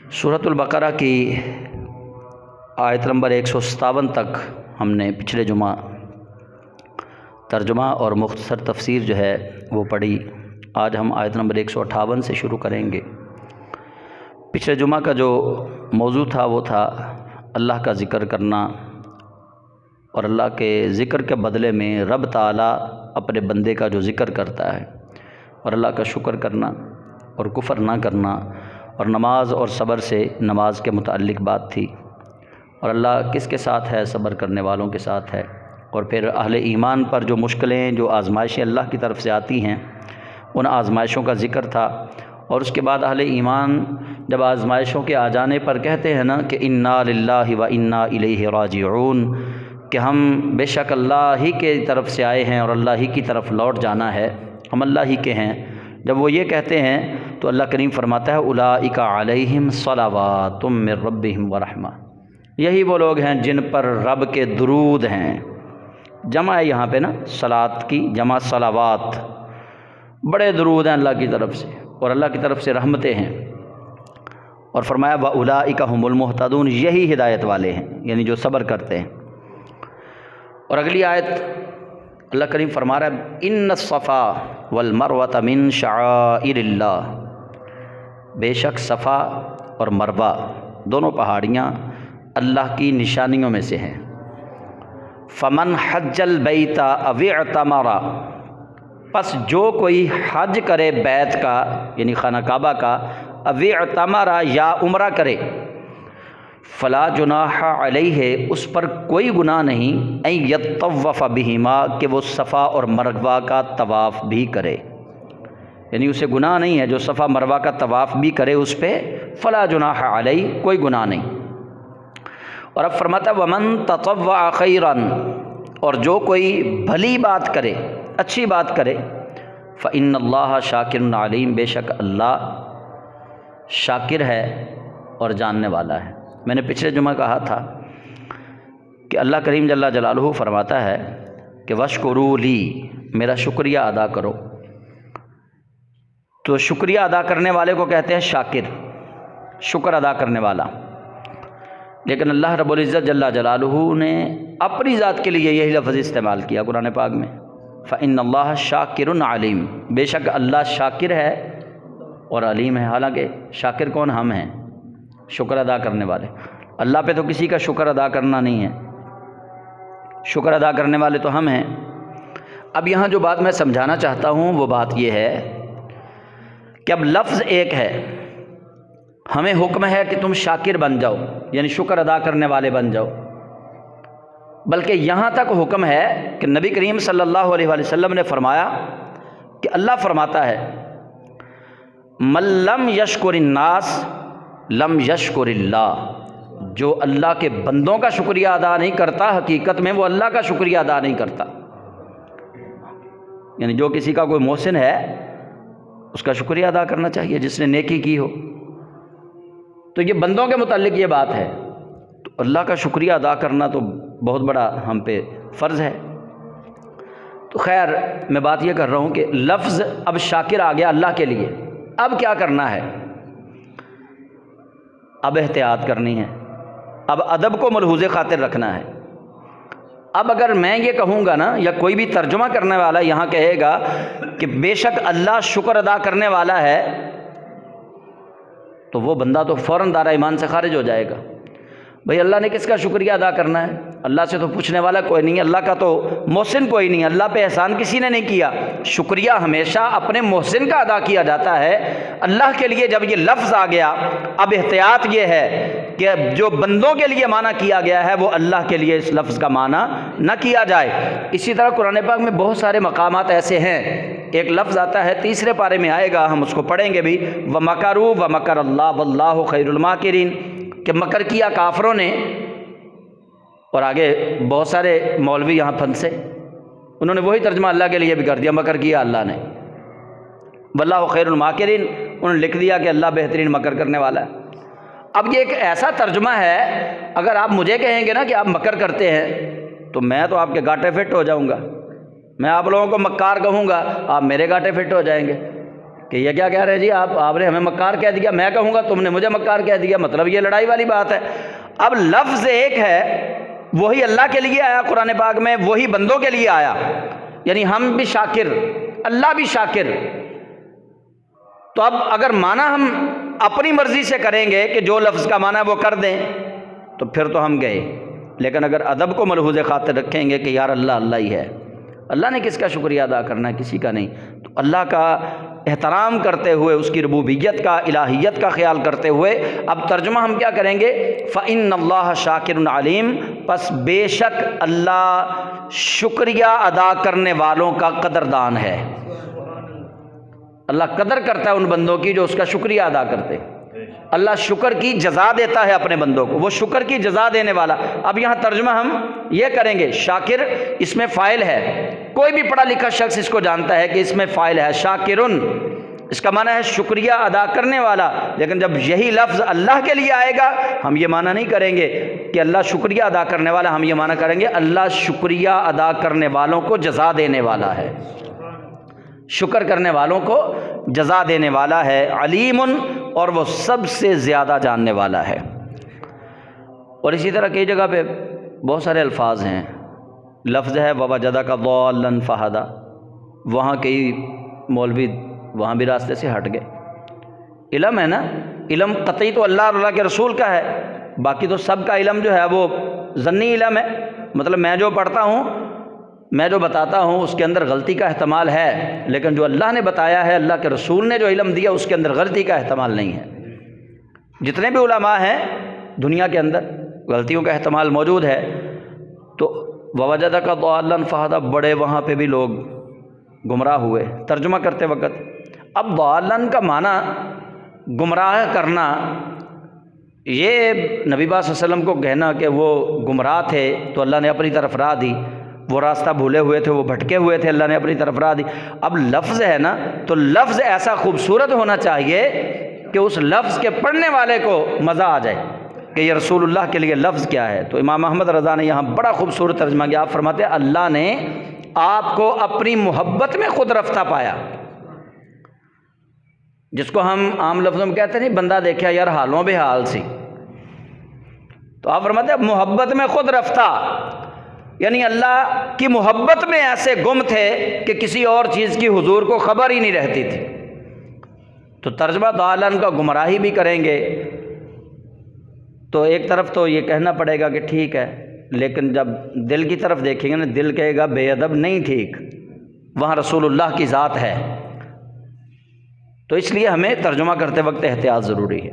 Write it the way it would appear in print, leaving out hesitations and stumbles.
سورۃ البقرہ کی آیت نمبر 157 تک ہم نے پچھلے جمعہ ترجمہ اور مختصر تفسیر جو ہے وہ پڑھی۔ آج ہم آیت نمبر 158 سے شروع کریں گے۔ پچھلے جمعہ کا جو موضوع تھا وہ تھا اللہ کا ذکر کرنا، اور اللہ کے ذکر کے بدلے میں رب تعالیٰ اپنے بندے کا جو ذکر کرتا ہے، اور اللہ کا شکر کرنا اور کفر نہ کرنا، اور نماز اور صبر سے نماز کے متعلق بات تھی، اور اللہ کس کے ساتھ ہے؟ صبر کرنے والوں کے ساتھ ہے۔ اور پھر اہل ایمان پر جو مشکلیں، جو آزمائشیں اللہ کی طرف سے آتی ہیں، ان آزمائشوں کا ذکر تھا۔ اور اس کے بعد اہل ایمان جب آزمائشوں کے آ جانے پر کہتے ہیں نا کہ انا للہ و انا الیہ راجعون، کہ ہم بے شک اللہ ہی کے طرف سے آئے ہیں اور اللہ ہی کی طرف لوٹ جانا ہے، ہم اللہ ہی کے ہیں۔ جب وہ یہ کہتے ہیں تو اللہ کریم فرماتا ہے اولئک علیہم صلوات من ربہم ورحمہ، یہی وہ لوگ ہیں جن پر رب کے درود ہیں۔ جمع ہے یہاں پہ نا صلات کی جمع صلوات، بڑے درود ہیں اللہ کی طرف سے، اور اللہ کی طرف سے رحمتیں ہیں۔ اور فرمایا وَأُولَئِكَ هُمُ الْمُهْتَدُونَ، یہی ہدایت والے ہیں، یعنی جو صبر کرتے ہیں۔ اور اگلی آیت اللہ کریم فرما رہا ہے ان الصفا والمروۃ من شعائر اللہ، بے شک صفا اور مروہ دونوں پہاڑیاں اللہ کی نشانیوں میں سے ہیں۔ فمن حج البیت او اعتمر، پس جو کوئی حج کرے بیت کا یعنی خانہ کعبہ کا، او اعتمر یا عمرہ کرے، فلا جناح علیہ، اس پر کوئی گناہ نہیں، ان یطوف بہما، کہ وہ صفا اور مروہ کا طواف بھی کرے، یعنی اسے گناہ نہیں ہے جو صفا مروہ کا طواف بھی کرے، اس پہ فلا جناح علیہ، کوئی گناہ نہیں۔ اور اب فرماتا ومن تطوع خیرا، اور جو کوئی بھلی بات کرے، اچھی بات کرے، فإن اللہ شاکر علیم، بے شک اللہ شاکر ہے اور جاننے والا ہے۔ میں نے پچھلے جمعہ کہا تھا کہ اللہ کریم جل جلالہ فرماتا ہے کہ وَاشْكُرُوا لِي، میرا شکریہ ادا کرو۔ تو شکریہ ادا کرنے والے کو کہتے ہیں شاکر، شکر ادا کرنے والا۔ لیکن اللہ رب العزت جل جلالہ نے اپنی ذات کے لیے یہی لفظ استعمال کیا قرآن پاک میں، فإن اللہ شاکر علیم، بے شک اللہ شاکر ہے اور علیم ہے۔ حالانکہ شاکر کون؟ ہم ہیں، شکر ادا کرنے والے۔ اللہ پہ تو کسی کا شکر ادا کرنا نہیں ہے، شکر ادا کرنے والے تو ہم ہیں۔ اب یہاں جو بات میں سمجھانا چاہتا ہوں وہ بات یہ ہے کہ اب لفظ ایک ہے، ہمیں حکم ہے کہ تم شاکر بن جاؤ، یعنی شکر ادا کرنے والے بن جاؤ، بلکہ یہاں تک حکم ہے کہ نبی کریم صلی اللہ علیہ وآلہ وسلم نے فرمایا کہ اللہ فرماتا ہے من لم یشکر الناس لم یشکر اللہ، جو اللہ کے بندوں کا شکریہ ادا نہیں کرتا، حقیقت میں وہ اللہ کا شکریہ ادا نہیں کرتا۔ یعنی جو کسی کا کوئی محسن ہے اس کا شکریہ ادا کرنا چاہیے، جس نے نیکی کی ہو۔ تو یہ بندوں کے متعلق یہ بات ہے، تو اللہ کا شکریہ ادا کرنا تو بہت بڑا ہم پہ فرض ہے۔ تو خیر میں بات یہ کر رہا ہوں کہ لفظ اب شاکر آ گیا اللہ کے لیے، اب کیا کرنا ہے؟ اب احتیاط کرنی ہے، اب ادب کو ملحوظ خاطر رکھنا ہے۔ اب اگر میں یہ کہوں گا نا، یا کوئی بھی ترجمہ کرنے والا یہاں کہے گا کہ بے شک اللہ شکر ادا کرنے والا ہے، تو وہ بندہ تو فوراً دائرہ ایمان سے خارج ہو جائے گا۔ بھئی اللہ نے کس کا شکریہ ادا کرنا ہے؟ اللہ سے تو پوچھنے والا کوئی نہیں، اللہ کا تو محسن کوئی نہیں، اللہ پہ احسان کسی نے نہیں کیا۔ شکریہ ہمیشہ اپنے محسن کا ادا کیا جاتا ہے۔ اللہ کے لیے جب یہ لفظ آ گیا، اب احتیاط یہ ہے کہ جو بندوں کے لیے معنی کیا گیا ہے وہ اللہ کے لیے اس لفظ کا معنی نہ کیا جائے۔ اسی طرح قرآن پاک میں بہت سارے مقامات ایسے ہیں، ایک لفظ آتا ہے 3 پارے میں آئے گا، ہم اس کو پڑھیں گے بھی، وَمَكَرُوا وَمَكَرَ اللَّهُ وَاللَّهُ خَيْرُ الْمَاكِرِينَ، کہ مکر کیا کافروں نے۔ اور آگے بہت سارے مولوی یہاں پھنسے، انہوں نے وہی ترجمہ اللہ کے لیے بھی کر دیا، مکر کیا اللہ نے، واللہ خیر الماکرین، انہوں نے لکھ دیا کہ اللہ بہترین مکر کرنے والا ہے۔ اب یہ ایک ایسا ترجمہ ہے، اگر آپ مجھے کہیں گے نا کہ آپ مکر کرتے ہیں تو میں تو آپ کے گاٹے فٹ ہو جاؤں گا، میں آپ لوگوں کو مکار کہوں گا، آپ میرے گاٹے فٹ ہو جائیں گے۔ کہ یہ کیا کہہ رہے جی آپ نے ہمیں مکار کہہ دیا، میں کہوں گا تم نے مجھے مکار کہہ دیا، مطلب یہ لڑائی والی بات ہے۔ اب لفظ ایک ہے، وہی اللہ کے لیے آیا قرآن پاک میں، وہی بندوں کے لیے آیا، یعنی ہم بھی شاکر، اللہ بھی شاکر۔ تو اب اگر معنی ہم اپنی مرضی سے کریں گے کہ جو لفظ کا معنی وہ کر دیں تو پھر تو ہم گئے، لیکن اگر ادب کو ملحوظ خاطر رکھیں گے کہ یار اللہ اللہ ہی ہے، اللہ نے کس کا شکریہ ادا کرنا ہے؟ کسی کا نہیں۔ تو اللہ کا احترام کرتے ہوئے، اس کی ربوبیت کا، الہیت کا خیال کرتے ہوئے اب ترجمہ ہم کیا کریں گے؟ فَإِنَّ اللَّهَ شَاكِرٌ عَلِيمٌ، پس بے شک اللہ شکریہ ادا کرنے والوں کا قدردان ہے۔ اللہ قدر کرتا ہے ان بندوں کی جو اس کا شکریہ ادا کرتے۔ اللہ شکر کی جزا دیتا ہے اپنے بندوں کو، وہ شکر کی جزا دینے والا۔ اب یہاں ترجمہ ہم یہ کریں گے، شاکر اس میں فاعل ہے، کوئی بھی پڑھا لکھا شخص اس کو جانتا ہے کہ اس میں فاعل ہے، شاکرن، اس کا معنی ہے شکریہ ادا کرنے والا۔ لیکن جب یہی لفظ اللہ کے لیے آئے گا ہم یہ معنی نہیں کریں گے کہ اللہ شکریہ ادا کرنے والا، ہم یہ معنی کریں گے اللہ شکریہ ادا کرنے والوں کو جزا دینے والا ہے، شکر کرنے والوں کو جزا دینے والا ہے۔ علیم، اور وہ سب سے زیادہ جاننے والا ہے۔ اور اسی طرح کئی جگہ پہ بہت سارے الفاظ ہیں، لفظ ہے وَوَجَدَكَ ضَالًّا فَہَدَىٰ، وہاں کئی مولوی وہاں بھی راستے سے ہٹ گئے۔ علم ہے نا، علم قطعی تو اللہ اور اللہ کے رسول کا ہے، باقی تو سب کا علم جو ہے وہ ظنی علم ہے، مطلب میں جو پڑھتا ہوں، میں جو بتاتا ہوں اس کے اندر غلطی کا احتمال ہے، لیکن جو اللہ نے بتایا ہے، اللہ کے رسول نے جو علم دیا اس کے اندر غلطی کا احتمال نہیں ہے۔ جتنے بھی علماء ہیں دنیا کے اندر غلطیوں کا احتمال موجود ہے۔ تو وَوَجَدَكَ ضَالًّا فَهَدَىٰ، بڑے وہاں پہ بھی لوگ گمراہ ہوئے ترجمہ کرتے وقت۔ اب ضَالًّا کا معنی گمراہ کرنا، یہ نبی پاک صلی اللہ علیہ وسلم کو کہنا کہ وہ گمراہ تھے تو اللہ نے اپنی طرف راہ دی، وہ راستہ بھولے ہوئے تھے، وہ بھٹکے ہوئے تھے، اللہ نے اپنی طرف راہ دی۔ اب لفظ ہے نا، تو لفظ ایسا خوبصورت ہونا چاہیے کہ اس لفظ کے پڑھنے والے کو مزہ آ جائے کہ یہ رسول اللہ کے لیے لفظ کیا ہے۔ تو امام احمد رضا نے یہاں بڑا خوبصورت ترجمہ کیا، آپ فرماتے ہیں اللہ نے آپ کو اپنی محبت میں خود رفتہ پایا، جس کو ہم عام لفظوں میں کہتے نہیں بندہ دیکھا یار حالوں بے حال سی، تو آپ فرماتے ہیں محبت میں خود رفتہ، یعنی اللہ کی محبت میں ایسے گم تھے کہ کسی اور چیز کی حضور کو خبر ہی نہیں رہتی تھی۔ تو ترجمہ ضالن کا گمراہی بھی کریں گے تو ایک طرف تو یہ کہنا پڑے گا کہ ٹھیک ہے، لیکن جب دل کی طرف دیکھیں گے نا، دل کہے گا بے ادب نہیں ٹھیک، وہاں رسول اللہ کی ذات ہے۔ تو اس لیے ہمیں ترجمہ کرتے وقت احتیاط ضروری ہے۔